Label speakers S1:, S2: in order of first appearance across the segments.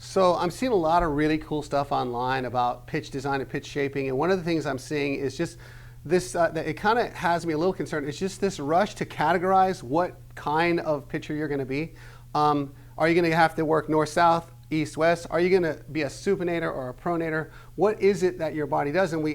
S1: So I'm seeing a lot of really cool stuff online about pitch design and pitch shaping, and one of the things I'm seeing is just this, that it kind of has me a little concerned. It's just this rush to categorize what kind of pitcher you're going to be. Are you going to have to work north-south, east-west? Are you going to be a supinator or a pronator? What is it that your body does? And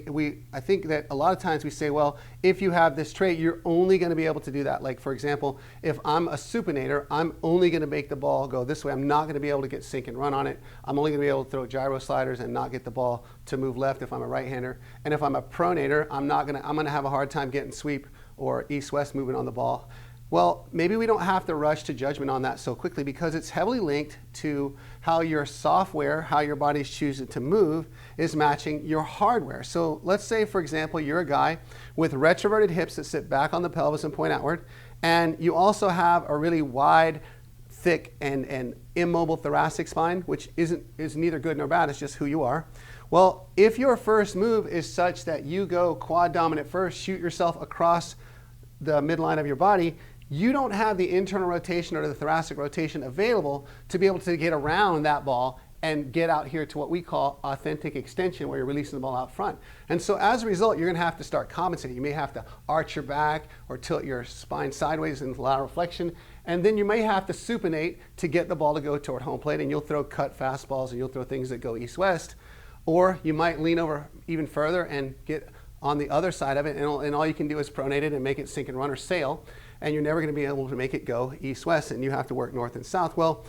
S1: I think that a lot of times we say, well, if you have this trait, you're only going to be able to do that. Like, for example, if I'm a supinator, I'm only going to make the ball go this way. I'm not going to be able to get sink and run on it. I'm only going to be able to throw gyro sliders and not get the ball to move left if I'm a right-hander. And if I'm a pronator, I'm going to have a hard time getting sweep or east-west movement on the ball. Well, maybe we don't have to rush to judgment on that so quickly, because it's heavily linked to how your software, how your body's choosing to move, is matching your hardware. So let's say, for example, you're a guy with retroverted hips that sit back on the pelvis and point outward, and you also have a really wide, thick, and immobile thoracic spine, which is neither good nor bad, it's just who you are. Well, if your first move is such that you go quad dominant first, shoot yourself across the midline of your body, you don't have the internal rotation or the thoracic rotation available to be able to get around that ball and get out here to what we call authentic extension, where you're releasing the ball out front. And so as a result, you're going to have to start compensating. You may have to arch your back or tilt your spine sideways in lateral flexion, and then you may have to supinate to get the ball to go toward home plate, and you'll throw cut fastballs and you'll throw things that go east-west. Or you might lean over even further and get on the other side of it, and all you can do is pronate it and make it sink and run or sail, and you're never going to be able to make it go east-west, and you have to work north and south. Well,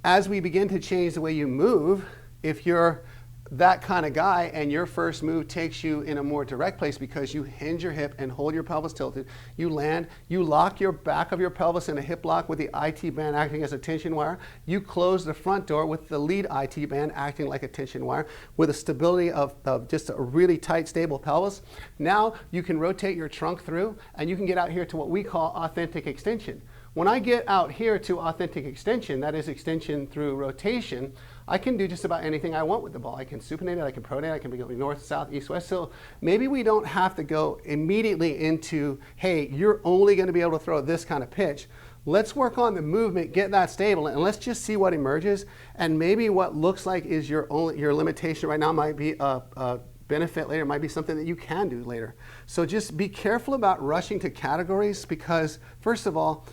S1: as we begin to change the way you move, if you're that kind of guy and your first move takes you in a more direct place because you hinge your hip and hold your pelvis tilted, you land, you lock your back of your pelvis in a hip lock with the IT band acting as a tension wire, you close the front door with the lead IT band acting like a tension wire with a stability of just a really tight, stable pelvis. Now you can rotate your trunk through and you can get out here to what we call authentic extension. When I get out here to authentic extension, that is extension through rotation, I can do just about anything I want with the ball. I can supinate it, I can pronate it, I can be going north, south, east, west. So maybe we don't have to go immediately into, hey, you're only going to be able to throw this kind of pitch. Let's work on the movement, get that stable, and let's just see what emerges. And maybe what looks like is your limitation right now might be a benefit later, might be something that you can do later. So just be careful about rushing to categories, because first of all,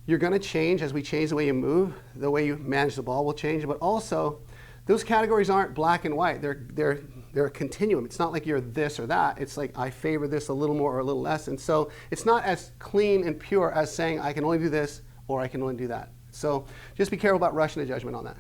S1: you're going to change as we change the way you move, the way you manage the ball will change, but also those categories aren't black and white. They're a continuum. It's not like you're this or that. It's like I favor this a little more or a little less. And so it's not as clean and pure as saying I can only do this or I can only do that. So just be careful about rushing to judgment on that.